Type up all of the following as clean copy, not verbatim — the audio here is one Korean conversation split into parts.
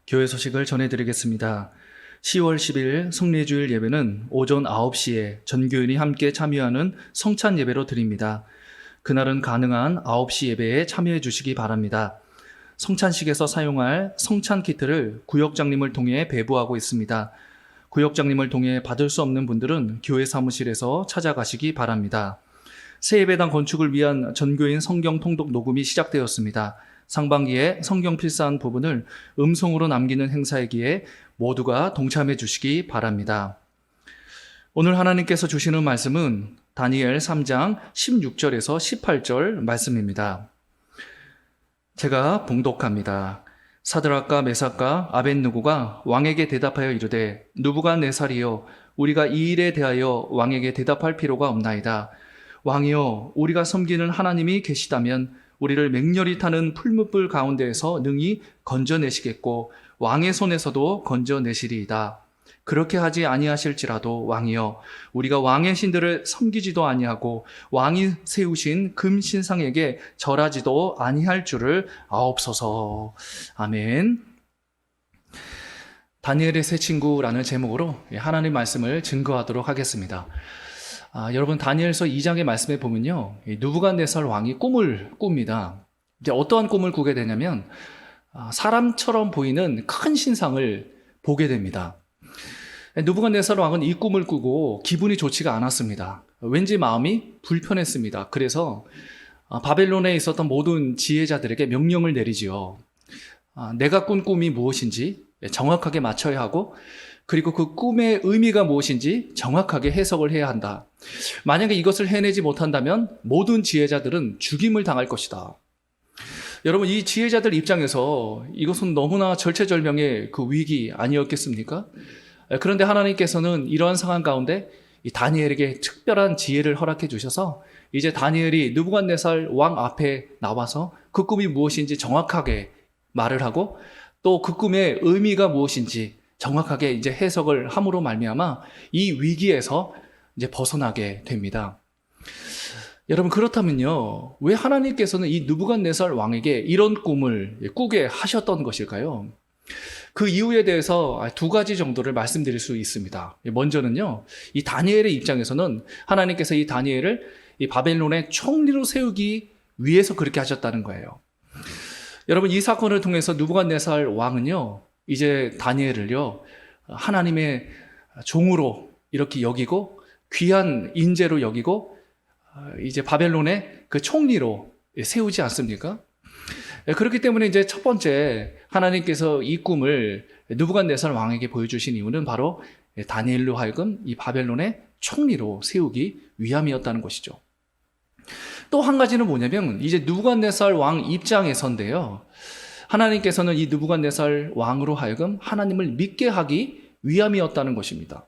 교회 소식을 전해드리겠습니다. 10월 10일 성례주일 예배는 오전 9시에 전교인이 함께 참여하는 성찬 예배로 드립니다. 그날은 가능한 9시 예배에 참여해 주시기 바랍니다. 성찬식에서 사용할 성찬 키트를 구역장님을 통해 배부하고 있습니다. 구역장님을 통해 받을 수 없는 분들은 교회 사무실에서 찾아가시기 바랍니다. 새 예배당 건축을 위한 전교인 성경 통독 녹음이 시작되었습니다. 상반기에 성경 필사한 부분을 음성으로 남기는 행사이기에 모두가 동참해 주시기 바랍니다. 오늘 하나님께서 주시는 말씀은 다니엘 3장 16절에서 18절 말씀입니다. 제가 봉독합니다. 사드락과 메삭과 아벳느고가 왕에게 대답하여 이르되 느부갓네살이여 우리가 이 일에 대하여 왕에게 대답할 필요가 없나이다. 왕이여 우리가 섬기는 하나님이 계시다면 우리를 맹렬히 타는 풀무불 가운데에서 능히 건져내시겠고 왕의 손에서도 건져내시리이다. 그렇게 하지 아니하실지라도 왕이여 우리가 왕의 신들을 섬기지도 아니하고 왕이 세우신 금 신상에게 절하지도 아니할 줄을 아옵소서. 아멘. 다니엘의 새 친구라는 제목으로 하나님 말씀을 증거하도록 하겠습니다. 여러분 다니엘서 2장의 말씀에 보면요, 느부갓네살 왕이 꿈을 꿉니다. 이제 어떠한 꿈을 꾸게 되냐면 사람처럼 보이는 큰 신상을 보게 됩니다. 느부갓네살 왕은 이 꿈을 꾸고 기분이 좋지가 않았습니다. 왠지 마음이 불편했습니다. 그래서 바벨론에 있었던 모든 지혜자들에게 명령을 내리지요. 내가 꾼 꿈이 무엇인지 정확하게 맞춰야 하고, 그리고 그 꿈의 의미가 무엇인지 정확하게 해석을 해야 한다. 만약에 이것을 해내지 못한다면 모든 지혜자들은 죽임을 당할 것이다. 여러분, 이 지혜자들 입장에서 이것은 너무나 절체절명의 그 위기 아니었겠습니까? 그런데 하나님께서는 이러한 상황 가운데 이 다니엘에게 특별한 지혜를 허락해 주셔서 이제 다니엘이 느부갓네살 왕 앞에 나와서 그 꿈이 무엇인지 정확하게 말을 하고, 또 그 꿈의 의미가 무엇인지 정확하게 이제 해석을 함으로 말미암아 이 위기에서 이제 벗어나게 됩니다. 여러분, 그렇다면요, 왜 하나님께서는 이 느부갓네살 왕에게 이런 꿈을 꾸게 하셨던 것일까요? 그 이유에 대해서 두 가지 정도를 말씀드릴 수 있습니다. 먼저는요, 이 다니엘의 입장에서는 하나님께서 이 다니엘을 이 바벨론의 총리로 세우기 위해서 그렇게 하셨다는 거예요. 여러분, 이 사건을 통해서 느부갓네살 왕은요, 이제 다니엘을요, 하나님의 종으로 이렇게 여기고 귀한 인재로 여기고 이제 바벨론의 그 총리로 세우지 않습니까? 그렇기 때문에 이제 첫 번째 하나님께서 이 꿈을 느부갓네살 왕에게 보여주신 이유는 바로 다니엘로 하여금 이 바벨론의 총리로 세우기 위함이었다는 것이죠. 또 한 가지는 뭐냐면 이제 느부갓네살 왕 입장에서인데요, 하나님께서는 이 느부갓네살 왕으로 하여금 하나님을 믿게 하기 위함이었다는 것입니다.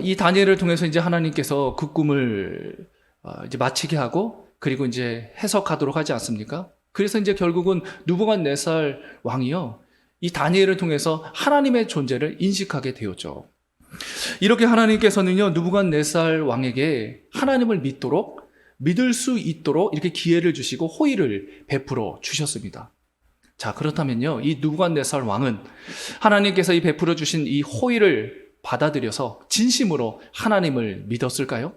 이 다니엘을 통해서 이제 하나님께서 그 꿈을 이제 마치게 하고, 그리고 이제 해석하도록 하지 않습니까? 그래서 이제 결국은 느부갓네살 왕이요, 이 다니엘을 통해서 하나님의 존재를 인식하게 되었죠. 이렇게 하나님께서는요, 느부갓네살 왕에게 하나님을 믿을 수 있도록 이렇게 기회를 주시고 호의를 베풀어 주셨습니다. 자, 그렇다면요, 이 느부갓네살 왕은 하나님께서 이 베풀어 주신 이 호의를 받아들여서 진심으로 하나님을 믿었을까요?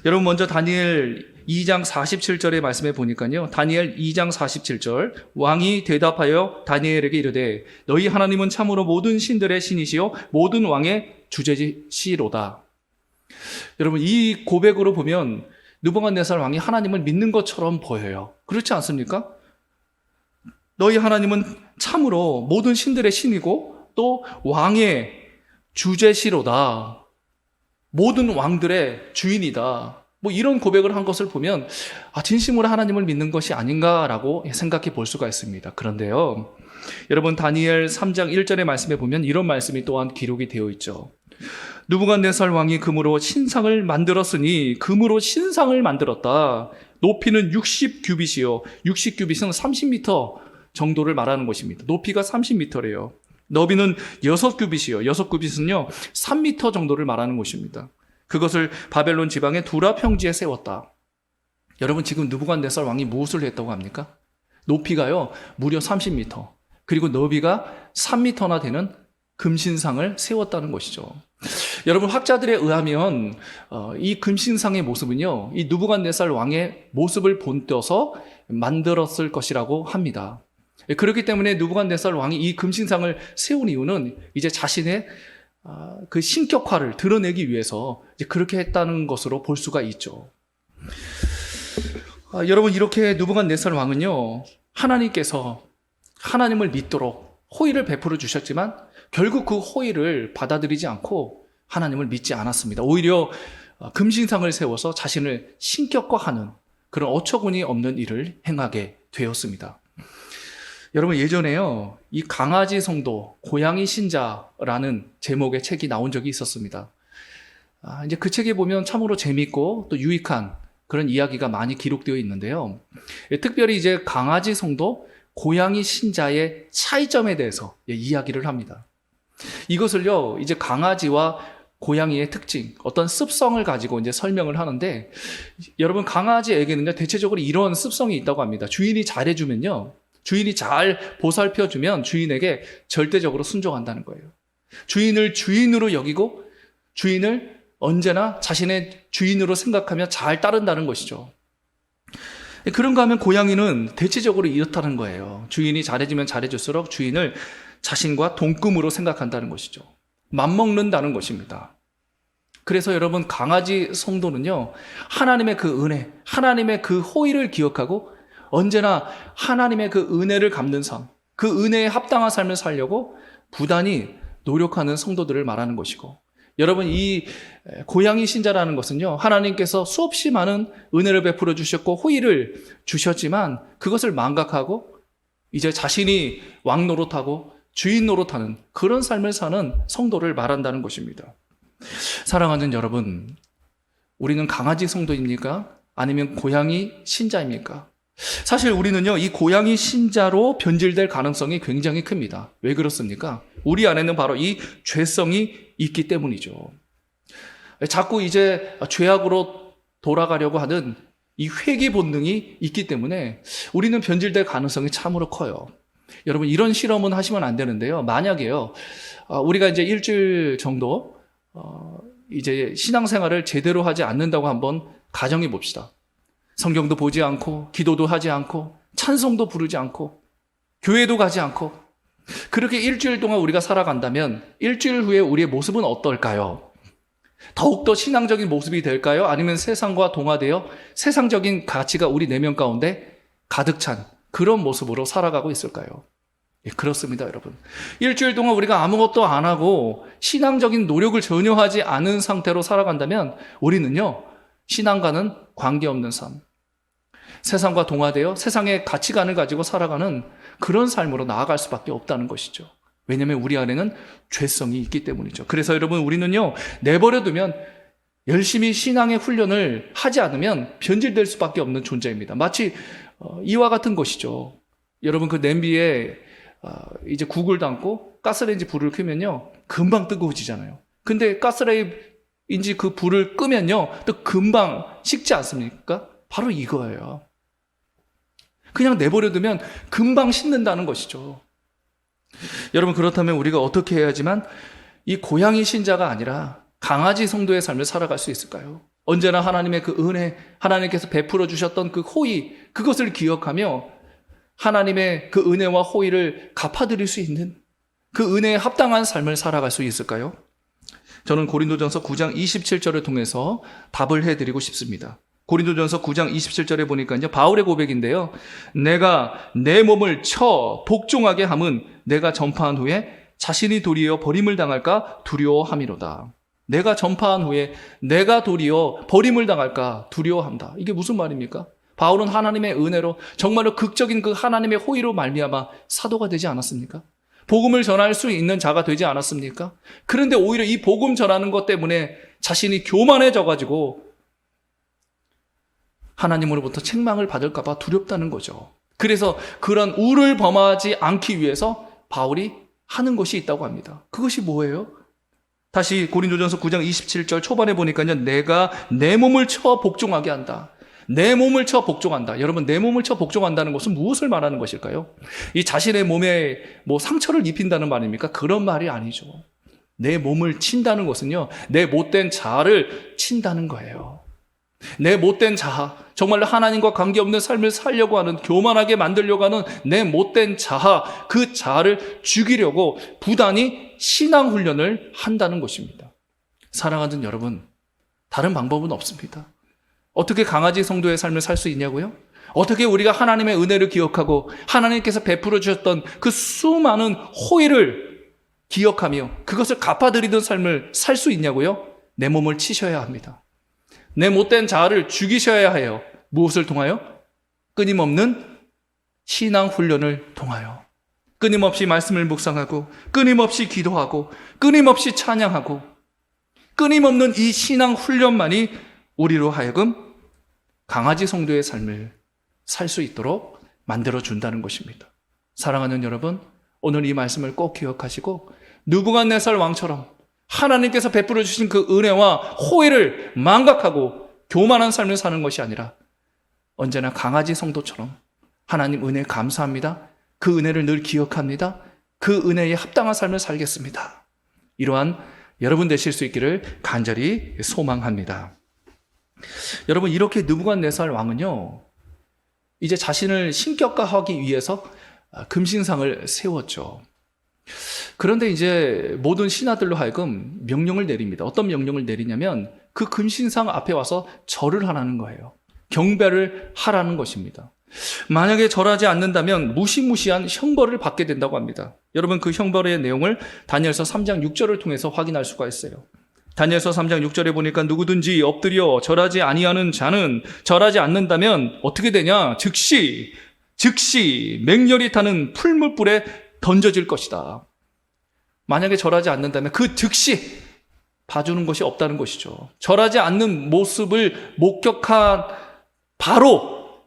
여러분, 먼저 다니엘 2장 47절의 말씀에 보니까요, 다니엘 2장 47절, 왕이 대답하여 다니엘에게 이르되 너희 하나님은 참으로 모든 신들의 신이시요 모든 왕의 주제시로다. 여러분, 이 고백으로 보면 느부갓네살 왕이 하나님을 믿는 것처럼 보여요. 그렇지 않습니까? 너희 하나님은 참으로 모든 신들의 신이고 또 왕의 주제시로다. 모든 왕들의 주인이다. 뭐 이런 고백을 한 것을 보면 진심으로 하나님을 믿는 것이 아닌가라고 생각해 볼 수가 있습니다. 그런데요, 여러분, 다니엘 3장 1절의 말씀에 보면 이런 말씀이 또한 기록이 되어 있죠. 느부갓네살 왕이 금으로 신상을 만들었으니 금으로 신상을 만들었다. 높이는 60규빗이요. 60규빗은 30m 정도를 말하는 것입니다. 높이가 30m래요. 너비는 6규빗이요. 6규빗은요 3m 정도를 말하는 것입니다. 그것을 바벨론 지방의 두라 평지에 세웠다. 여러분, 지금 느부갓네살 왕이 무엇을 했다고 합니까? 높이가요 무려 30m. 그리고 너비가 3m나 되는 금신상을 세웠다는 것이죠. 여러분, 학자들에 의하면 이 금신상의 모습은요, 이 느부갓네살 왕의 모습을 본떠서 만들었을 것이라고 합니다. 그렇기 때문에 느부갓네살 왕이 이 금신상을 세운 이유는 이제 자신의 그 신격화를 드러내기 위해서 이제 그렇게 했다는 것으로 볼 수가 있죠. 여러분, 이렇게 느부갓네살 왕은요, 하나님께서 하나님을 믿도록 호의를 베풀어 주셨지만 결국 그 호의를 받아들이지 않고 하나님을 믿지 않았습니다. 오히려 금신상을 세워서 자신을 신격화하는 그런 어처구니 없는 일을 행하게 되었습니다. 여러분, 예전에요, 이 강아지 성도, 고양이 신자라는 제목의 책이 나온 적이 있었습니다. 이제 그 책에 보면 참으로 재밌고 또 유익한 그런 이야기가 많이 기록되어 있는데요. 특별히 이제 강아지 성도, 고양이 신자의 차이점에 대해서 이야기를 합니다. 이것을요, 이제 강아지와 고양이의 특징, 어떤 습성을 가지고 이제 설명을 하는데, 여러분, 강아지에게는요, 대체적으로 이런 습성이 있다고 합니다. 주인이 잘해주면요, 주인이 잘 보살펴주면 주인에게 절대적으로 순종한다는 거예요. 주인을 주인으로 여기고 주인을 언제나 자신의 주인으로 생각하며 잘 따른다는 것이죠. 그런가 하면 고양이는 대체적으로 이렇다는 거예요. 주인이 잘해주면 잘해줄수록 주인을 자신과 동급으로 생각한다는 것이죠. 맘먹는다는 것입니다. 그래서 여러분, 강아지 성도는요, 하나님의 그 은혜, 하나님의 그 호의를 기억하고 언제나 하나님의 그 은혜를 갚는 삶, 그 은혜에 합당한 삶을 살려고 부단히 노력하는 성도들을 말하는 것이고, 여러분, 이 고양이 신자라는 것은요, 하나님께서 수없이 많은 은혜를 베풀어 주셨고 호의를 주셨지만 그것을 망각하고 이제 자신이 왕 노릇하고 주인 노릇하는 그런 삶을 사는 성도를 말한다는 것입니다. 사랑하는 여러분, 우리는 강아지 성도입니까? 아니면 고양이 신자입니까? 사실 우리는요, 이 고양이 신자로 변질될 가능성이 굉장히 큽니다. 왜 그렇습니까? 우리 안에는 바로 이 죄성이 있기 때문이죠. 자꾸 이제 죄악으로 돌아가려고 하는 이 회귀 본능이 있기 때문에 우리는 변질될 가능성이 참으로 커요. 여러분, 이런 실험은 하시면 안 되는데요. 만약에요, 우리가 이제 일주일 정도 이제 신앙생활을 제대로 하지 않는다고 한번 가정해 봅시다. 성경도 보지 않고 기도도 하지 않고 찬송도 부르지 않고 교회도 가지 않고 그렇게 일주일 동안 우리가 살아간다면 일주일 후에 우리의 모습은 어떨까요? 더욱더 신앙적인 모습이 될까요? 아니면 세상과 동화되어 세상적인 가치가 우리 내면 가운데 가득 찬 그런 모습으로 살아가고 있을까요? 예, 그렇습니다, 여러분. 일주일 동안 우리가 아무것도 안 하고 신앙적인 노력을 전혀 하지 않은 상태로 살아간다면 우리는요, 신앙과는 관계없는 삶, 세상과 동화되어 세상의 가치관을 가지고 살아가는 그런 삶으로 나아갈 수밖에 없다는 것이죠. 왜냐하면 우리 안에는 죄성이 있기 때문이죠. 그래서 여러분, 우리는요, 내버려두면 열심히 신앙의 훈련을 하지 않으면 변질될 수밖에 없는 존재입니다. 마치 이와 같은 것이죠. 여러분, 그 냄비에 이제 국을 담고 가스레인지 불을 켜면요, 금방 뜨거워지잖아요. 근데 가스레인지 그 불을 끄면요, 또 금방 식지 않습니까? 바로 이거예요. 그냥 내버려두면 금방 식는다는 것이죠. 여러분, 그렇다면 우리가 어떻게 해야지만 이 고양이 신자가 아니라 강아지 성도의 삶을 살아갈 수 있을까요? 언제나 하나님의 그 은혜, 하나님께서 베풀어 주셨던 그 호의, 그것을 기억하며 하나님의 그 은혜와 호의를 갚아드릴 수 있는 그 은혜에 합당한 삶을 살아갈 수 있을까요? 저는 고린도전서 9장 27절을 통해서 답을 해드리고 싶습니다. 고린도전서 9장 27절에 보니까 이제 바울의 고백인데요. 내가 내 몸을 쳐 복종하게 함은 내가 전파한 후에 자신이 도리어 버림을 당할까 두려워함이로다. 내가 전파한 후에 내가 도리어 버림을 당할까 두려워한다. 이게 무슨 말입니까? 바울은 하나님의 은혜로 정말로 극적인 그 하나님의 호의로 말미암아 사도가 되지 않았습니까? 복음을 전할 수 있는 자가 되지 않았습니까? 그런데 오히려 이 복음 전하는 것 때문에 자신이 교만해져가지고 하나님으로부터 책망을 받을까 봐 두렵다는 거죠. 그래서 그런 우를 범하지 않기 위해서 바울이 하는 것이 있다고 합니다. 그것이 뭐예요? 다시 고린도전서 9장 27절 초반에 보니까요. 내가 내 몸을 쳐 복종하게 한다. 내 몸을 쳐 복종한다. 여러분, 내 몸을 쳐 복종한다는 것은 무엇을 말하는 것일까요? 이 자신의 몸에 뭐 상처를 입힌다는 말입니까? 그런 말이 아니죠. 내 몸을 친다는 것은요, 내 못된 자아를 친다는 거예요. 내 못된 자아, 정말로 하나님과 관계없는 삶을 살려고 하는, 교만하게 만들려고 하는 내 못된 자아, 그 자아를 죽이려고 부단히 신앙훈련을 한다는 것입니다. 사랑하는 여러분, 다른 방법은 없습니다. 어떻게 강아지 성도의 삶을 살 수 있냐고요? 어떻게 우리가 하나님의 은혜를 기억하고 하나님께서 베풀어 주셨던 그 수많은 호의를 기억하며 그것을 갚아드리던 삶을 살 수 있냐고요? 내 몸을 치셔야 합니다. 내 못된 자아를 죽이셔야 해요. 무엇을 통하여? 끊임없는 신앙 훈련을 통하여. 끊임없이 말씀을 묵상하고, 끊임없이 기도하고, 끊임없이 찬양하고, 끊임없는 이 신앙 훈련만이 우리로 하여금 강아지 성도의 삶을 살 수 있도록 만들어준다는 것입니다. 사랑하는 여러분, 오늘 이 말씀을 꼭 기억하시고 느부갓네살 왕처럼 하나님께서 베풀어 주신 그 은혜와 호의를 망각하고 교만한 삶을 사는 것이 아니라 언제나 강아지 성도처럼 하나님 은혜 감사합니다. 그 은혜를 늘 기억합니다. 그 은혜에 합당한 삶을 살겠습니다. 이러한 여러분 되실 수 있기를 간절히 소망합니다. 여러분, 이렇게 느부갓네살 왕은요, 이제 자신을 신격화하기 위해서 금신상을 세웠죠. 그런데 이제 모든 신하들로 하여금 명령을 내립니다. 어떤 명령을 내리냐면 그 금신상 앞에 와서 절을 하라는 거예요. 경배를 하라는 것입니다. 만약에 절하지 않는다면 무시무시한 형벌을 받게 된다고 합니다. 여러분, 그 형벌의 내용을 다니엘서 3장 6절을 통해서 확인할 수가 있어요. 다니엘서 3장 6절에 보니까 누구든지 엎드려 절하지 아니하는 자는 절하지 않는다면 어떻게 되냐? 즉시 맹렬히 타는 풀무불에 던져질 것이다. 만약에 절하지 않는다면 그 즉시 봐주는 것이 없다는 것이죠. 절하지 않는 모습을 목격한 바로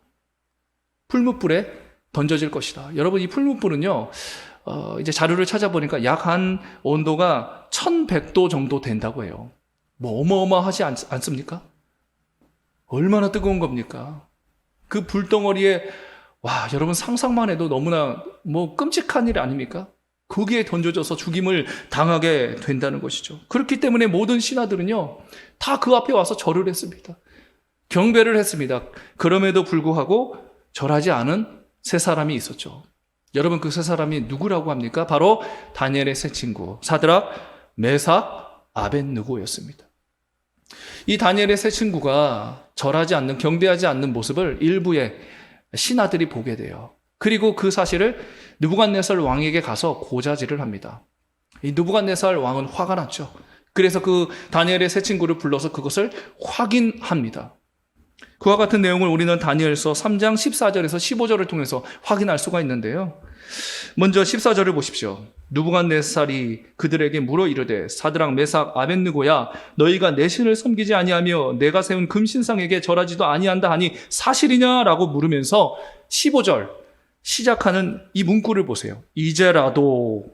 풀무불에 던져질 것이다. 여러분, 이 풀무불은요, 이제 자료를 찾아보니까 약 한 온도가 1100도 정도 된다고 해요. 뭐 어마어마하지 않습니까? 얼마나 뜨거운 겁니까? 그 불덩어리에, 와, 여러분 상상만 해도 너무나 뭐 끔찍한 일 아닙니까? 거기에 던져져서 죽임을 당하게 된다는 것이죠. 그렇기 때문에 모든 신하들은요, 다 그 앞에 와서 절을 했습니다. 경배를 했습니다. 그럼에도 불구하고 절하지 않은 세 사람이 있었죠. 여러분, 그 세 사람이 누구라고 합니까? 바로 다니엘의 세 친구 사드락, 메삭, 아벳느고였습니다. 이 다니엘의 세 친구가 절하지 않는, 경배하지 않는 모습을 일부의 신하들이 보게 돼요. 그리고 그 사실을 느부갓네살 왕에게 가서 고자질을 합니다. 이 느부갓네살 왕은 화가 났죠. 그래서 그 다니엘의 세 친구를 불러서 그것을 확인합니다. 그와 같은 내용을 우리는 다니엘서 3장 14절에서 15절을 통해서 확인할 수가 있는데요. 먼저 14절을 보십시오. 느부갓네살이 그들에게 물어 이르되 사드락, 메삭, 아벳느고야, 너희가 내 신을 섬기지 아니하며 내가 세운 금신상에게 절하지도 아니한다 하니 사실이냐라고 물으면서 15절 시작하는 이 문구를 보세요. 이제라도.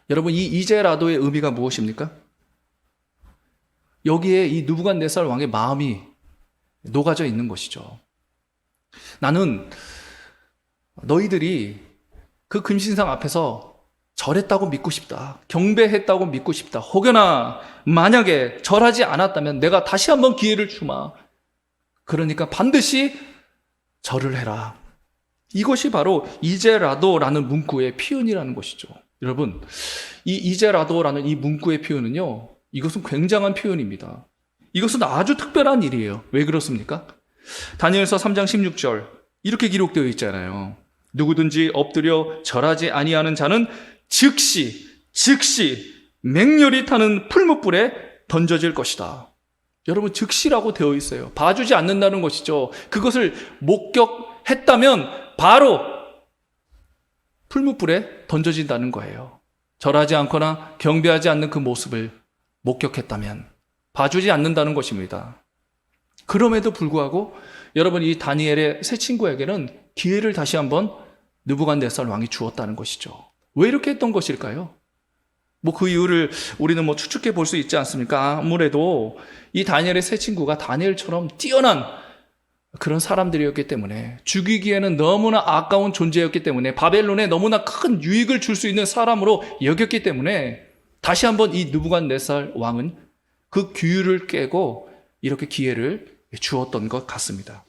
여러분, 이 이제라도의 의미가 무엇입니까? 여기에 이 느부갓네살 왕의 마음이 녹아져 있는 것이죠. 나는 너희들이 그 금신상 앞에서 절했다고 믿고 싶다. 경배했다고 믿고 싶다. 혹여나 만약에 절하지 않았다면 내가 다시 한번 기회를 주마. 그러니까 반드시 절을 해라. 이것이 바로 이제라도라는 문구의 표현이라는 것이죠. 여러분, 이 이제라도라는 이 문구의 표현은요, 이것은 굉장한 표현입니다. 이것은 아주 특별한 일이에요. 왜 그렇습니까? 다니엘서 3장 16절 이렇게 기록되어 있잖아요. 누구든지 엎드려 절하지 아니하는 자는 즉시 맹렬히 타는 풀무불에 던져질 것이다. 여러분, 즉시라고 되어 있어요. 봐주지 않는다는 것이죠. 그것을 목격했다면 바로 풀무불에 던져진다는 거예요. 절하지 않거나 경배하지 않는 그 모습을 목격했다면 봐주지 않는다는 것입니다. 그럼에도 불구하고 여러분, 이 다니엘의 세 친구에게는 기회를 다시 한번 느부갓네살 왕이 주었다는 것이죠. 왜 이렇게 했던 것일까요? 뭐 그 이유를 우리는 뭐 추측해 볼 수 있지 않습니까? 아무래도 이 다니엘의 세 친구가 다니엘처럼 뛰어난 그런 사람들이었기 때문에, 죽이기에는 너무나 아까운 존재였기 때문에, 바벨론에 너무나 큰 유익을 줄 수 있는 사람으로 여겼기 때문에 다시 한번 이 느부갓네살 왕은 그 규율을 깨고 이렇게 기회를 주었던 것 같습니다.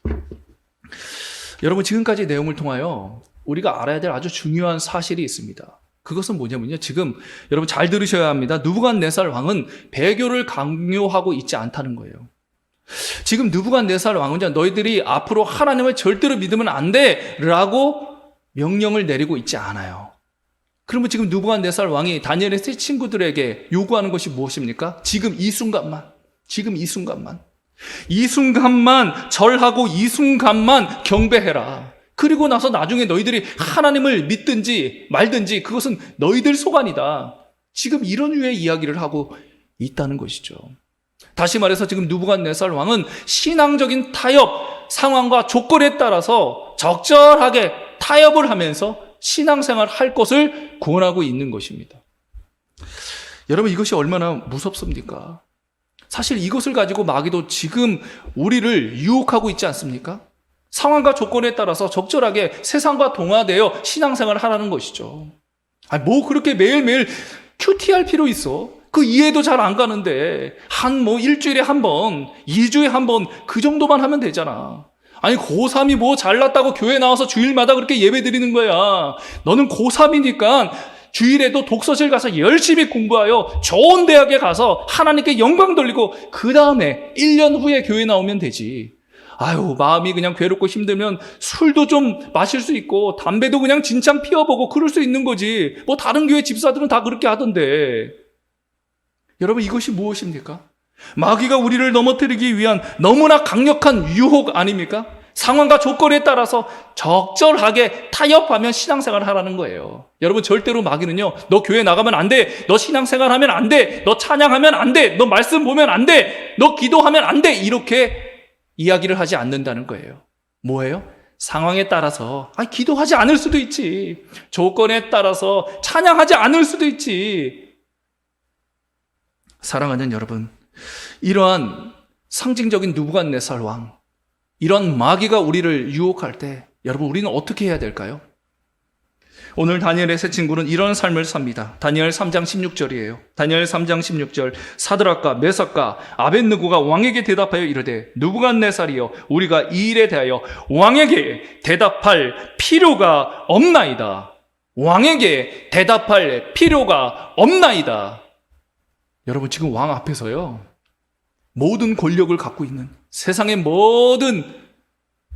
여러분, 지금까지 내용을 통하여 우리가 알아야 될 아주 중요한 사실이 있습니다. 그것은 뭐냐면요, 지금 여러분 잘 들으셔야 합니다. 느부갓네살 왕은 배교를 강요하고 있지 않다는 거예요. 지금 느부갓네살 왕은 너희들이 앞으로 하나님을 절대로 믿으면 안 돼 라고 명령을 내리고 있지 않아요. 그러면 지금 느부갓네살 왕이 다니엘의 세 친구들에게 요구하는 것이 무엇입니까? 지금 이 순간만 절하고 이 순간만 경배해라. 그리고 나서 나중에 너희들이 하나님을 믿든지 말든지 그것은 너희들 소관이다. 지금 이런 류의 이야기를 하고 있다는 것이죠. 다시 말해서 지금 느부갓네살 왕은 신앙적인 타협, 상황과 조건에 따라서 적절하게 타협을 하면서 신앙생활 할 것을 권하고 있는 것입니다. 여러분, 이것이 얼마나 무섭습니까? 사실 이것을 가지고 마귀도 지금 우리를 유혹하고 있지 않습니까? 상황과 조건에 따라서 적절하게 세상과 동화되어 신앙생활을 하라는 것이죠. 뭐 그렇게 매일매일 큐티할 필요 있어? 그 이해도 잘 안 가는데 일주일에 한 번, 2주에 한 번 그 정도만 하면 되잖아. 아니 고3이 뭐 잘났다고 교회 나와서 주일마다 그렇게 예배 드리는 거야. 너는 고3이니까 주일에도 독서실 가서 열심히 공부하여 좋은 대학에 가서 하나님께 영광 돌리고 그 다음에 1년 후에 교회 나오면 되지. 마음이 그냥 괴롭고 힘들면 술도 좀 마실 수 있고 담배도 그냥 진창 피워보고 그럴 수 있는 거지. 뭐 다른 교회 집사들은 다 그렇게 하던데. 여러분, 이것이 무엇입니까? 마귀가 우리를 넘어뜨리기 위한 너무나 강력한 유혹 아닙니까? 상황과 조건에 따라서 적절하게 타협하면 신앙생활을 하라는 거예요. 여러분, 절대로 마귀는요, 너 교회 나가면 안 돼, 너 신앙생활 하면 안 돼, 너 찬양하면 안 돼, 너 말씀 보면 안 돼, 너 기도하면 안 돼, 이렇게 이야기를 하지 않는다는 거예요. 뭐예요? 상황에 따라서 기도하지 않을 수도 있지, 조건에 따라서 찬양하지 않을 수도 있지. 사랑하는 여러분, 이러한 상징적인 느부갓네살 왕, 이런 마귀가 우리를 유혹할 때 여러분, 우리는 어떻게 해야 될까요? 오늘 다니엘의 세 친구는 이런 삶을 삽니다. 다니엘 3장 16절이에요. 다니엘 3장 16절. 사드락과 메삭과 아벳느고가 왕에게 대답하여 이르되, 느부갓네살이여, 우리가 이 일에 대하여 왕에게 대답할 필요가 없나이다. 왕에게 대답할 필요가 없나이다. 여러분, 지금 왕 앞에서요, 모든 권력을 갖고 있는, 세상의 모든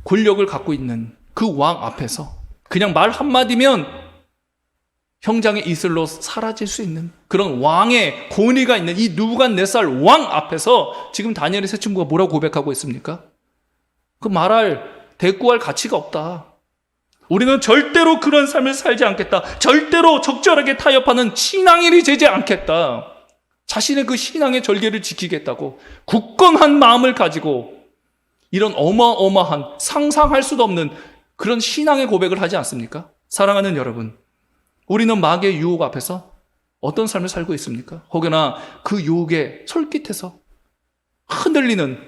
권력을 갖고 있는 그 왕 앞에서 그냥 말 한마디면 형장의 이슬로 사라질 수 있는 그런 왕의 권위가 있는 이 느부갓네살 왕 앞에서 지금 다니엘의 세 친구가 뭐라고 고백하고 있습니까? 그 말할, 대꾸할 가치가 없다. 우리는 절대로 그런 삶을 살지 않겠다. 절대로 적절하게 타협하는 신앙인이 되지 않겠다. 자신의 그 신앙의 절개를 지키겠다고 굳건한 마음을 가지고 이런 어마어마한, 상상할 수도 없는 그런 신앙의 고백을 하지 않습니까? 사랑하는 여러분, 우리는 마귀의 유혹 앞에서 어떤 삶을 살고 있습니까? 혹여나 그 유혹에 솔깃해서 흔들리는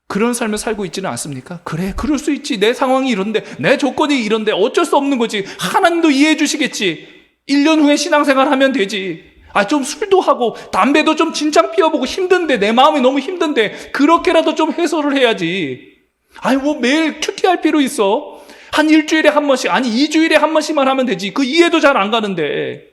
그런 삶을 살고 있지는 않습니까? 그래, 그럴 수 있지. 내 상황이 이런데, 내 조건이 이런데 어쩔 수 없는 거지. 하나님도 이해해 주시겠지. 1년 후에 신앙생활 하면 되지. 좀 술도 하고 담배도 좀 진창 피워보고 힘든데, 내 마음이 너무 힘든데 그렇게라도 좀 해소를 해야지. 뭐 매일 큐티할 필요 있어? 한 일주일에 한 번씩, 2주일에 한 번씩만 하면 되지. 그 이해도 잘 안 가는데.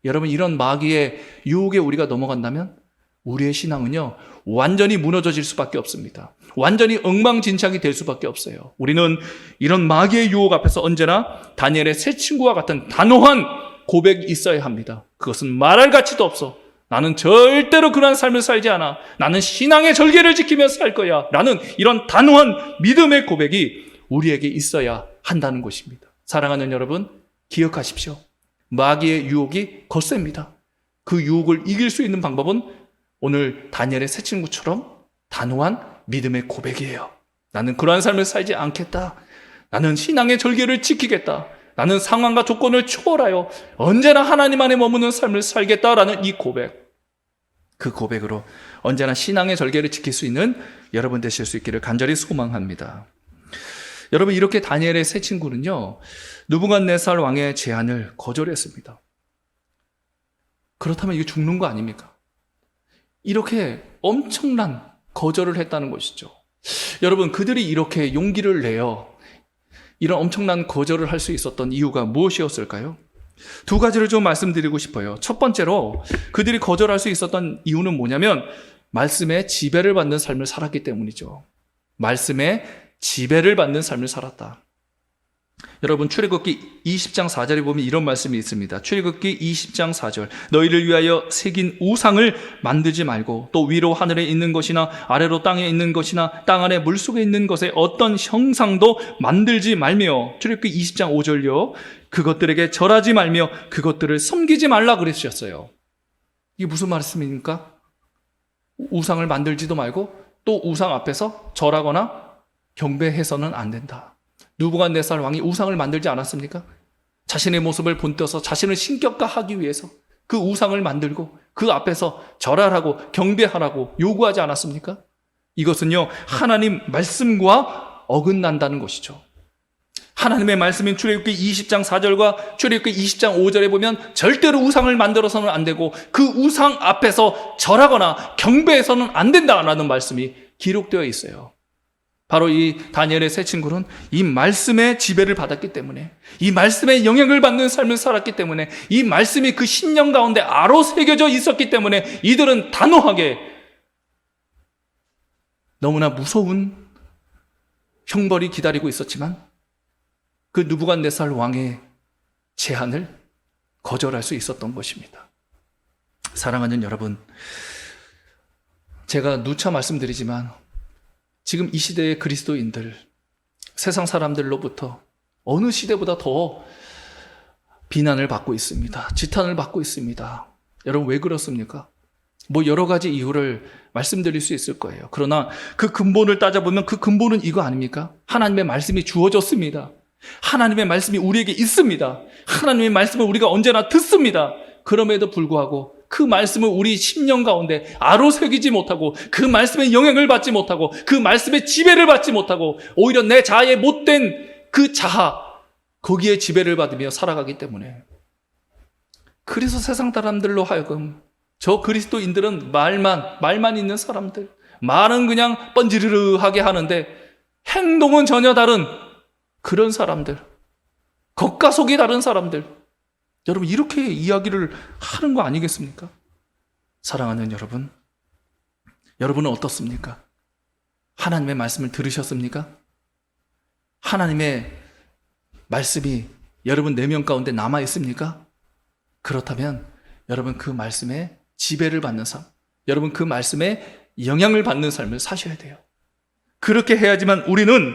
여러분, 이런 마귀의 유혹에 우리가 넘어간다면 우리의 신앙은요, 완전히 무너져질 수밖에 없습니다. 완전히 엉망진창이 될 수밖에 없어요. 우리는 이런 마귀의 유혹 앞에서 언제나 다니엘의 세 친구와 같은 단호한 고백이 있어야 합니다. 그것은 말할 가치도 없어. 나는 절대로 그러한 삶을 살지 않아. 나는 신앙의 절개를 지키며 살 거야. 라는 이런 단호한 믿음의 고백이 우리에게 있어야 한다는 것입니다. 사랑하는 여러분, 기억하십시오. 마귀의 유혹이 거셉니다. 그 유혹을 이길 수 있는 방법은 오늘 다니엘의 세 친구처럼 단호한 믿음의 고백이에요. 나는 그러한 삶을 살지 않겠다. 나는 신앙의 절개를 지키겠다. 나는 상황과 조건을 초월하여 언제나 하나님 안에 머무는 삶을 살겠다라는 이 고백. 그 고백으로 언제나 신앙의 절개를 지킬 수 있는 여러분 되실 수 있기를 간절히 소망합니다. 여러분, 이렇게 다니엘의 세 친구는요, 느부갓네살 왕의 제안을 거절했습니다. 그렇다면 이거 죽는 거 아닙니까? 이렇게 엄청난 거절을 했다는 것이죠. 여러분, 그들이 이렇게 용기를 내어 이런 엄청난 거절을 할 수 있었던 이유가 무엇이었을까요? 두 가지를 좀 말씀드리고 싶어요. 첫 번째로 그들이 거절할 수 있었던 이유는 뭐냐면 말씀의 지배를 받는 삶을 살았기 때문이죠. 말씀의 지배를 받는 삶을 살았다. 여러분, 출애굽기 20장 4절에 보면 이런 말씀이 있습니다. 출애굽기 20장 4절. 너희를 위하여 새긴 우상을 만들지 말고 또 위로 하늘에 있는 것이나 아래로 땅에 있는 것이나 땅 안에 물속에 있는 것에 어떤 형상도 만들지 말며, 출애굽기 20장 5절요. 그것들에게 절하지 말며 그것들을 섬기지 말라 그러셨어요. 이게 무슨 말씀입니까? 우상을 만들지도 말고 또 우상 앞에서 절하거나 경배해서는 안 된다. 느부갓네살 왕이 우상을 만들지 않았습니까? 자신의 모습을 본떠서 자신을 신격화하기 위해서 그 우상을 만들고 그 앞에서 절하라고 경배하라고 요구하지 않았습니까? 이것은요, 하나님 말씀과 어긋난다는 것이죠. 하나님의 말씀인 출애굽기 20장 4절과 출애굽기 20장 5절에 보면 절대로 우상을 만들어서는 안 되고 그 우상 앞에서 절하거나 경배해서는 안 된다라는 말씀이 기록되어 있어요. 바로 이 다니엘의 세 친구는 이 말씀의 지배를 받았기 때문에, 이 말씀의 영향을 받는 삶을 살았기 때문에, 이 말씀이 그 신령 가운데 아로 새겨져 있었기 때문에 이들은 단호하게 너무나 무서운 형벌이 기다리고 있었지만 그 느부갓네살 왕의 제안을 거절할 수 있었던 것입니다. 사랑하는 여러분, 제가 누차 말씀드리지만 지금 이 시대의 그리스도인들, 세상 사람들로부터 어느 시대보다 더 비난을 받고 있습니다. 지탄을 받고 있습니다. 여러분, 왜 그렇습니까? 뭐 여러 가지 이유를 말씀드릴 수 있을 거예요. 그러나 그 근본을 따져보면 그 근본은 이거 아닙니까? 하나님의 말씀이 주어졌습니다. 하나님의 말씀이 우리에게 있습니다. 하나님의 말씀을 우리가 언제나 듣습니다. 그럼에도 불구하고 그 말씀을 우리 심령 가운데 아로새기지 못하고 그 말씀의 영향을 받지 못하고 그 말씀의 지배를 받지 못하고 오히려 내 자아의 못된 그 자아, 거기에 지배를 받으며 살아가기 때문에, 그래서 세상 사람들로 하여금 저 그리스도인들은 말만 있는 사람들, 말은 그냥 번지르르하게 하는데 행동은 전혀 다른 그런 사람들, 겉과 속이 다른 사람들, 여러분, 이렇게 이야기를 하는 거 아니겠습니까? 사랑하는 여러분, 여러분은 어떻습니까? 하나님의 말씀을 들으셨습니까? 하나님의 말씀이 여러분 내면 가운데 남아 있습니까? 그렇다면 여러분 그 말씀에 지배를 받는 삶, 여러분 그 말씀에 영향을 받는 삶을 사셔야 돼요. 그렇게 해야지만 우리는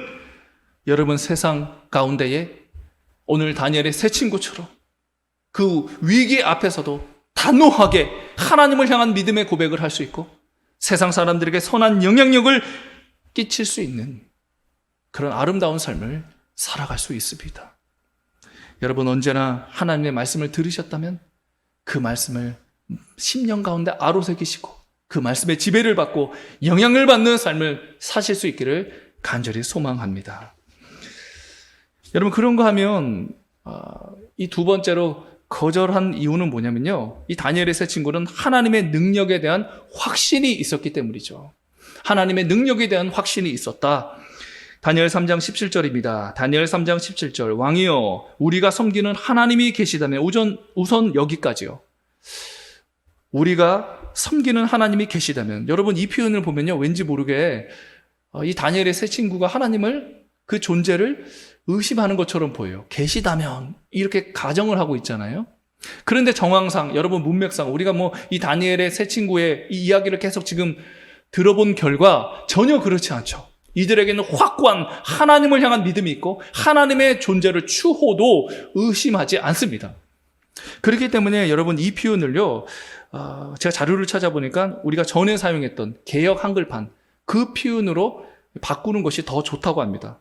여러분 세상 가운데에 오늘 다니엘의 세 친구처럼 그 위기 앞에서도 단호하게 하나님을 향한 믿음의 고백을 할 수 있고 세상 사람들에게 선한 영향력을 끼칠 수 있는 그런 아름다운 삶을 살아갈 수 있습니다. 여러분, 언제나 하나님의 말씀을 들으셨다면 그 말씀을 심령 가운데 아로새기시고 그 말씀의 지배를 받고 영향을 받는 삶을 사실 수 있기를 간절히 소망합니다. 여러분, 그런 거 하면 이 두 번째로 거절한 이유는 뭐냐면요, 이 다니엘의 세 친구는 하나님의 능력에 대한 확신이 있었기 때문이죠. 하나님의 능력에 대한 확신이 있었다. 다니엘 3장 17절입니다. 다니엘 3장 17절. 왕이여, 우리가 섬기는 하나님이 계시다면, 우선 여기까지요. 우리가 섬기는 하나님이 계시다면, 여러분 이 표현을 보면요, 왠지 모르게 이 다니엘의 세 친구가 하나님을, 그 존재를 의심하는 것처럼 보여요. 계시다면 이렇게 가정을 하고 있잖아요. 그런데 정황상, 여러분 문맥상 우리가 뭐 이 다니엘의 세 친구의 이 이야기를 계속 지금 들어본 결과 전혀 그렇지 않죠. 이들에게는 확고한 하나님을 향한 믿음이 있고 하나님의 존재를 추호도 의심하지 않습니다. 그렇기 때문에 여러분 이 표현을요, 제가 자료를 찾아보니까 우리가 전에 사용했던 개역 한글판 그 표현으로 바꾸는 것이 더 좋다고 합니다.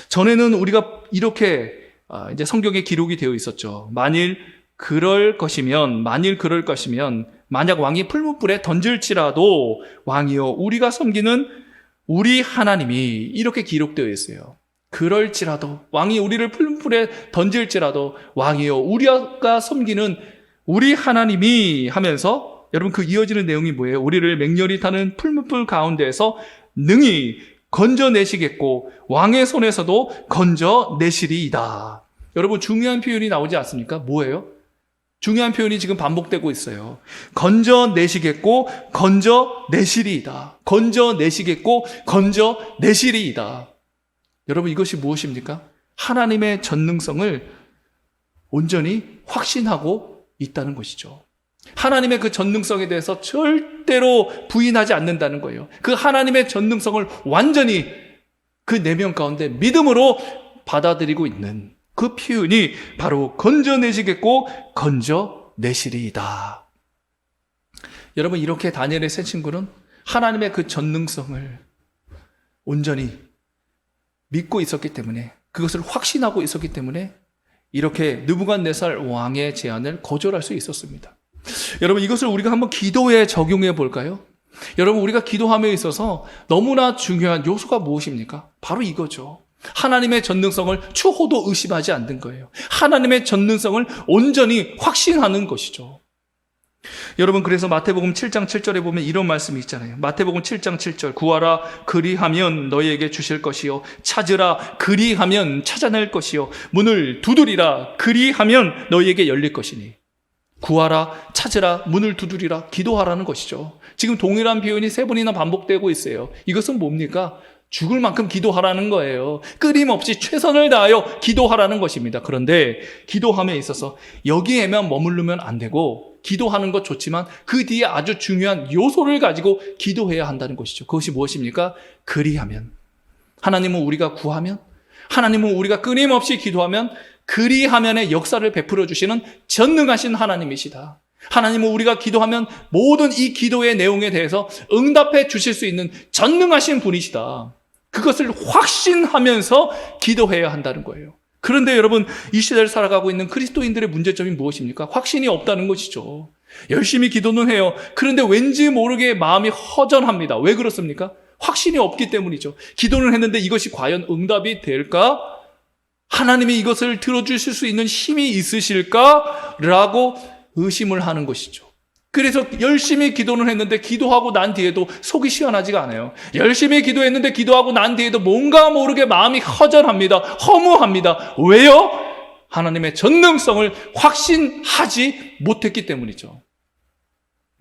전에는 우리가 이렇게 이제 성경에 기록이 되어 있었죠. 만일 그럴 것이면, 만약 왕이 풀무불에 던질지라도 왕이여 우리가 섬기는 우리 하나님이, 이렇게 기록되어 있어요. 그럴지라도, 왕이 우리를 풀무불에 던질지라도 왕이여 우리가 섬기는 우리 하나님이 하면서, 여러분 그 이어지는 내용이 뭐예요? 우리를 맹렬히 타는 풀무불 가운데에서 능히 건져내시겠고 왕의 손에서도 건져내시리이다. 여러분 중요한 표현이 나오지 않습니까? 뭐예요? 중요한 표현이 지금 반복되고 있어요. 건져내시겠고 건져내시리이다. 건져내시겠고 건져내시리이다. 여러분 이것이 무엇입니까? 하나님의 전능성을 온전히 확신하고 있다는 것이죠. 하나님의 그 전능성에 대해서 절대로 부인하지 않는다는 거예요. 그 하나님의 전능성을 완전히 그 내면 가운데 믿음으로 받아들이고 있는 그 표현이 바로 건져내시겠고 건져내시리이다. 여러분 이렇게 다니엘의 세 친구는 하나님의 그 전능성을 온전히 믿고 있었기 때문에, 그것을 확신하고 있었기 때문에 이렇게 느부갓네살 왕의 제안을 거절할 수 있었습니다. 여러분 이것을 우리가 한번 기도에 적용해 볼까요? 여러분 우리가 기도함에 있어서 너무나 중요한 요소가 무엇입니까? 바로 이거죠. 하나님의 전능성을 추호도 의심하지 않는 거예요. 하나님의 전능성을 온전히 확신하는 것이죠. 여러분 그래서 마태복음 7장 7절에 보면 이런 말씀이 있잖아요. 마태복음 7장 7절 구하라 그리하면 너희에게 주실 것이요 찾으라 그리하면 찾아낼 것이요 문을 두드리라 그리하면 너희에게 열릴 것이니. 구하라 찾으라 문을 두드리라 기도하라는 것이죠. 지금 동일한 표현이 세 번이나 반복되고 있어요. 이것은 뭡니까? 죽을 만큼 기도하라는 거예요. 끊임없이 최선을 다하여 기도하라는 것입니다. 그런데 기도함에 있어서 여기에만 머무르면 안 되고, 기도하는 것 좋지만 그 뒤에 아주 중요한 요소를 가지고 기도해야 한다는 것이죠. 그것이 무엇입니까? 그리하면, 하나님은 우리가 구하면, 하나님은 우리가 끊임없이 기도하면 그리하면의 역사를 베풀어 주시는 전능하신 하나님이시다. 하나님은 우리가 기도하면 모든 이 기도의 내용에 대해서 응답해 주실 수 있는 전능하신 분이시다. 그것을 확신하면서 기도해야 한다는 거예요. 그런데 여러분 이 시대를 살아가고 있는 그리스도인들의 문제점이 무엇입니까? 확신이 없다는 것이죠. 열심히 기도는 해요. 그런데 왠지 모르게 마음이 허전합니다. 왜 그렇습니까? 확신이 없기 때문이죠. 기도는 했는데 이것이 과연 응답이 될까? 하나님이 이것을 들어주실 수 있는 힘이 있으실까? 라고 의심을 하는 것이죠. 그래서 열심히 기도는 했는데 기도하고 난 뒤에도 속이 시원하지가 않아요. 열심히 기도했는데 기도하고 난 뒤에도 뭔가 모르게 마음이 허전합니다. 허무합니다. 왜요? 하나님의 전능성을 확신하지 못했기 때문이죠.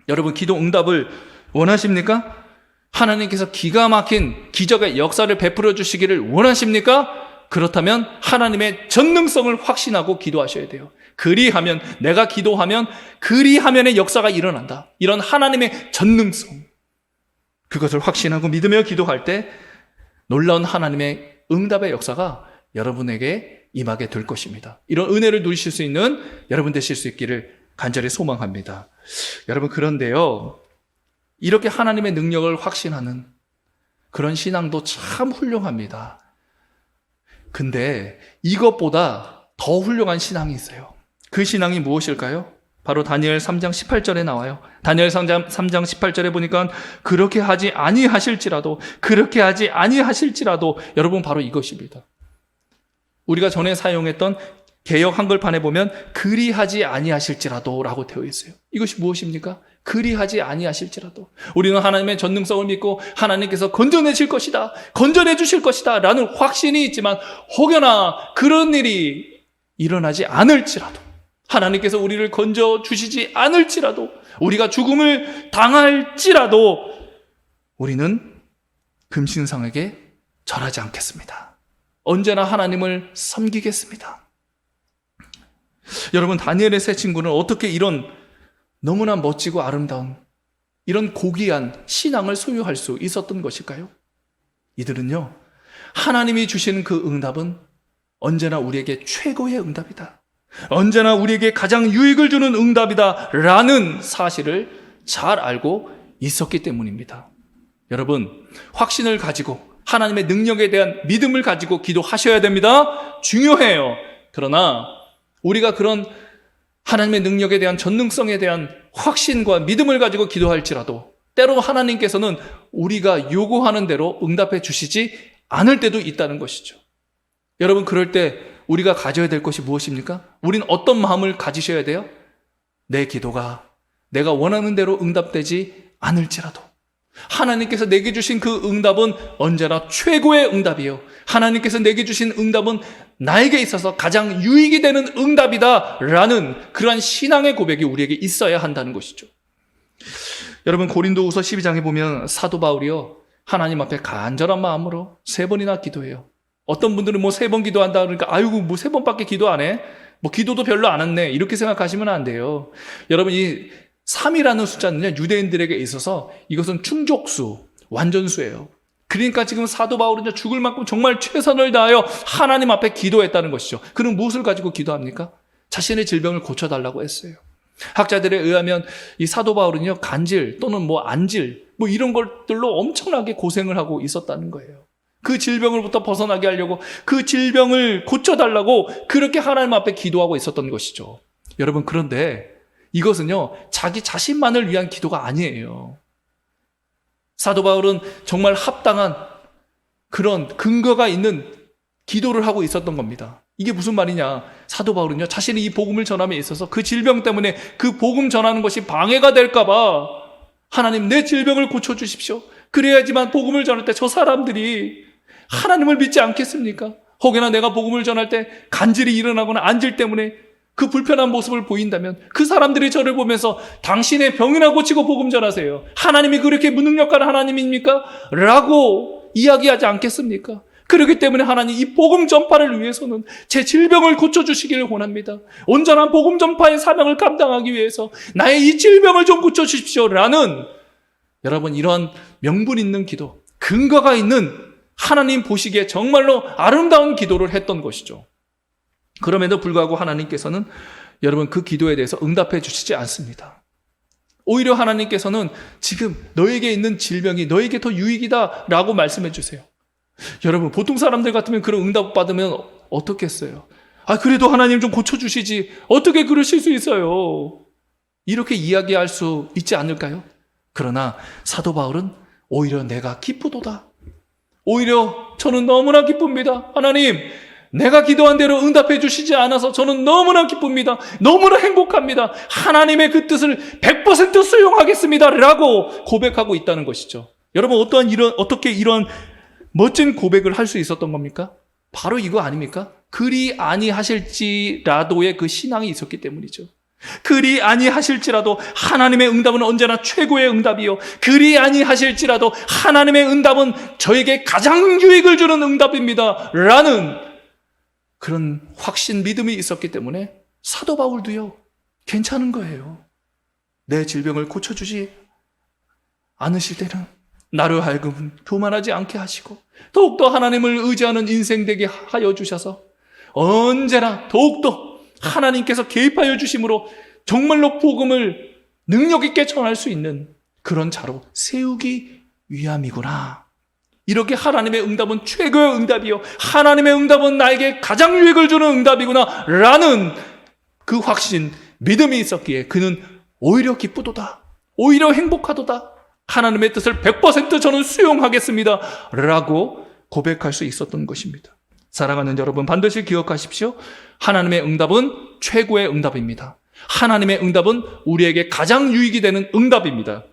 여러분 기도 응답을 원하십니까? 하나님께서 기가 막힌 기적의 역사를 베풀어 주시기를 원하십니까? 그렇다면 하나님의 전능성을 확신하고 기도하셔야 돼요. 그리하면, 내가 기도하면 그리하면의 역사가 일어난다. 이런 하나님의 전능성, 그것을 확신하고 믿으며 기도할 때 놀라운 하나님의 응답의 역사가 여러분에게 임하게 될 것입니다. 이런 은혜를 누리실 수 있는 여러분 되실 수 있기를 간절히 소망합니다. 여러분 그런데요, 이렇게 하나님의 능력을 확신하는 그런 신앙도 참 훌륭합니다. 근데 이것보다 더 훌륭한 신앙이 있어요. 그 신앙이 무엇일까요? 바로 다니엘 3장 18절에 나와요. 다니엘 3장 18절에 보니까 그렇게 하지 아니하실지라도 여러분 바로 이것입니다. 우리가 전에 사용했던 개역 한글판에 보면 그리하지 아니하실지라도 라고 되어 있어요. 이것이 무엇입니까? 그리하지 아니하실지라도. 우리는 하나님의 전능성을 믿고 하나님께서 건져내실 것이다, 건져내 주실 것이다 라는 확신이 있지만 혹여나 그런 일이 일어나지 않을지라도, 하나님께서 우리를 건져주시지 않을지라도, 우리가 죽음을 당할지라도 우리는 금신상에게 절하지 않겠습니다. 언제나 하나님을 섬기겠습니다. 여러분 다니엘의 세 친구는 어떻게 이런 너무나 멋지고 아름다운 이런 고귀한 신앙을 소유할 수 있었던 것일까요? 이들은요, 하나님이 주시는 그 응답은 언제나 우리에게 최고의 응답이다, 언제나 우리에게 가장 유익을 주는 응답이다 라는 사실을 잘 알고 있었기 때문입니다. 여러분 확신을 가지고 하나님의 능력에 대한 믿음을 가지고 기도하셔야 됩니다. 중요해요. 그러나 우리가 그런 하나님의 능력에 대한 전능성에 대한 확신과 믿음을 가지고 기도할지라도 때로 하나님께서는 우리가 요구하는 대로 응답해 주시지 않을 때도 있다는 것이죠. 여러분, 그럴 때 우리가 가져야 될 것이 무엇입니까? 우린 어떤 마음을 가지셔야 돼요? 내 기도가 내가 원하는 대로 응답되지 않을지라도 하나님께서 내게 주신 그 응답은 언제나 최고의 응답이에요. 하나님께서 내게 주신 응답은 나에게 있어서 가장 유익이 되는 응답이다 라는 그러한 신앙의 고백이 우리에게 있어야 한다는 것이죠. 여러분, 고린도후서 12장에 보면 사도 바울이요, 하나님 앞에 간절한 마음으로 3번이나 기도해요. 어떤 분들은 뭐 3번 기도한다 그러니까 아이고 뭐 3번밖에 기도 안 해? 뭐 기도도 별로 안 했네, 이렇게 생각하시면 안 돼요. 여러분, 이 3이라는 숫자는요, 유대인들에게 있어서 이것은 충족수, 완전수예요. 그러니까 지금 사도 바울은 죽을 만큼 정말 최선을 다하여 하나님 앞에 기도했다는 것이죠. 그럼 무엇을 가지고 기도합니까? 자신의 질병을 고쳐달라고 했어요. 학자들에 의하면 이 사도 바울은요, 간질 또는 뭐 안질 뭐 이런 것들로 엄청나게 고생을 하고 있었다는 거예요. 그 질병으로부터 벗어나게 하려고, 그 질병을 고쳐달라고 그렇게 하나님 앞에 기도하고 있었던 것이죠. 여러분, 그런데 이것은요, 자기 자신만을 위한 기도가 아니에요. 사도 바울은 정말 합당한 그런 근거가 있는 기도를 하고 있었던 겁니다. 이게 무슨 말이냐? 사도 바울은요, 자신이 이 복음을 전함에 있어서 그 질병 때문에 그 복음 전하는 것이 방해가 될까봐 하나님, 내 질병을 고쳐주십시오. 그래야지만 복음을 전할 때 저 사람들이 하나님을 믿지 않겠습니까? 혹여나 내가 복음을 전할 때 간질이 일어나거나 안질 때문에 그 불편한 모습을 보인다면 그 사람들이 저를 보면서 당신의 병이나 고치고 복음 전하세요, 하나님이 그렇게 무능력한 하나님입니까? 라고 이야기하지 않겠습니까? 그렇기 때문에 하나님, 이 복음 전파를 위해서는 제 질병을 고쳐주시기를 원합니다. 온전한 복음 전파의 사명을 감당하기 위해서 나의 이 질병을 좀 고쳐주십시오 라는, 여러분, 이러한 명분 있는 기도, 근거가 있는, 하나님 보시기에 정말로 아름다운 기도를 했던 것이죠. 그럼에도 불구하고 하나님께서는 여러분 그 기도에 대해서 응답해 주시지 않습니다. 오히려 하나님께서는 지금 너에게 있는 질병이 너에게 더 유익이다 라고 말씀해 주세요. 여러분, 보통 사람들 같으면 그런 응답 받으면 어떻겠어요? 그래도 하나님 좀 고쳐주시지, 어떻게 그러실 수 있어요? 이렇게 이야기할 수 있지 않을까요? 그러나 사도 바울은 오히려 내가 기쁘도다, 오히려 저는 너무나 기쁩니다. 하나님, 내가 기도한 대로 응답해 주시지 않아서 저는 너무나 기쁩니다. 너무나 행복합니다. 하나님의 그 뜻을 100% 수용하겠습니다 라고 고백하고 있다는 것이죠. 여러분, 어떻게 이런 멋진 고백을 할 수 있었던 겁니까? 바로 이거 아닙니까? 그리 아니하실지라도의 그 신앙이 있었기 때문이죠. 그리 아니하실지라도 하나님의 응답은 언제나 최고의 응답이요, 그리 아니하실지라도 하나님의 응답은 저에게 가장 유익을 주는 응답입니다 라는 그런 확신, 믿음이 있었기 때문에 사도 바울도요, 괜찮은 거예요. 내 질병을 고쳐주지 않으실 때는 나를 하여금 교만하지 않게 하시고 더욱더 하나님을 의지하는 인생 되게 하여 주셔서 언제나 더욱더 하나님께서 개입하여 주심으로 정말로 복음을 능력 있게 전할 수 있는 그런 자로 세우기 위함이구나. 이렇게 하나님의 응답은 최고의 응답이요, 하나님의 응답은 나에게 가장 유익을 주는 응답이구나 라는 그 확신, 믿음이 있었기에 그는 오히려 기쁘도다, 오히려 행복하도다, 하나님의 뜻을 100% 저는 수용하겠습니다 라고 고백할 수 있었던 것입니다. 사랑하는 여러분, 반드시 기억하십시오. 하나님의 응답은 최고의 응답입니다. 하나님의 응답은 우리에게 가장 유익이 되는 응답입니다.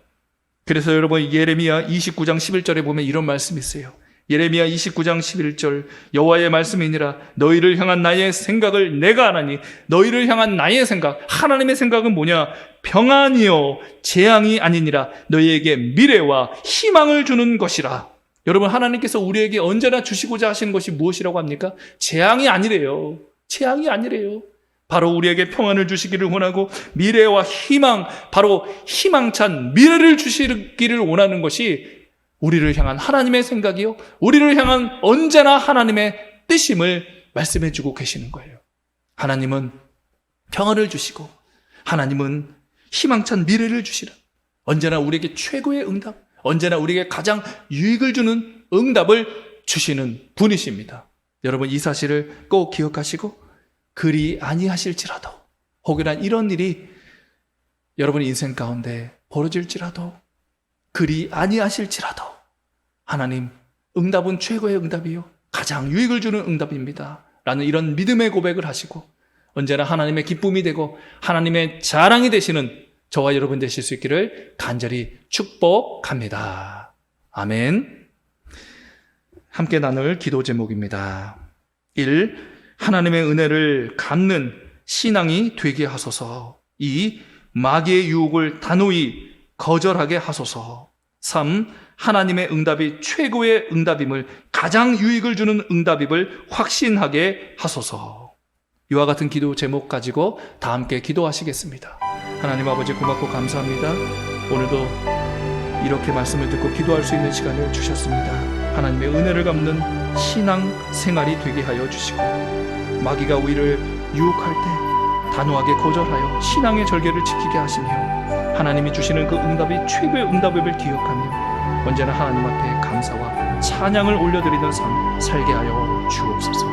그래서 여러분, 예레미야 29장 11절에 보면 이런 말씀이 있어요. 예레미야 29장 11절, 여호와의 말씀이니라, 너희를 향한 나의 생각을 내가 아나니, 너희를 향한 나의 생각, 하나님의 생각은 뭐냐? 평안이요 재앙이 아니니라, 너희에게 미래와 희망을 주는 것이라. 여러분, 하나님께서 우리에게 언제나 주시고자 하시는 것이 무엇이라고 합니까? 재앙이 아니래요. 재앙이 아니래요. 바로 우리에게 평안을 주시기를 원하고 미래와 희망, 바로 희망찬 미래를 주시기를 원하는 것이 우리를 향한 하나님의 생각이요, 우리를 향한 언제나 하나님의 뜻임을 말씀해 주고 계시는 거예요. 하나님은 평안을 주시고 하나님은 희망찬 미래를 주시라. 언제나 우리에게 최고의 응답, 언제나 우리에게 가장 유익을 주는 응답을 주시는 분이십니다. 여러분, 이 사실을 꼭 기억하시고 그리 아니하실지라도, 혹여나 이런 일이 여러분 인생 가운데 벌어질지라도, 그리 아니하실지라도 하나님 응답은 최고의 응답이요, 가장 유익을 주는 응답입니다 라는 이런 믿음의 고백을 하시고 언제나 하나님의 기쁨이 되고 하나님의 자랑이 되시는 저와 여러분 되실 수 있기를 간절히 축복합니다. 아멘. 함께 나눌 기도 제목입니다. 1. 하나님의 은혜를 갚는 신앙이 되게 하소서. 2. 마귀의 유혹을 단호히 거절하게 하소서. 3. 하나님의 응답이 최고의 응답임을, 가장 유익을 주는 응답임을 확신하게 하소서. 이와 같은 기도 제목 가지고 다 함께 기도하시겠습니다. 하나님 아버지, 고맙고 감사합니다. 오늘도 이렇게 말씀을 듣고 기도할 수 있는 시간을 주셨습니다. 하나님의 은혜를 갚는 신앙 생활이 되게 하여 주시고, 마귀가 우리를 유혹할 때 단호하게 거절하여 신앙의 절개를 지키게 하시며, 하나님이 주시는 그 응답이 최고의 응답임을 기억하며 언제나 하나님 앞에 감사와 찬양을 올려드리는 삶 살게 하여 주옵소서.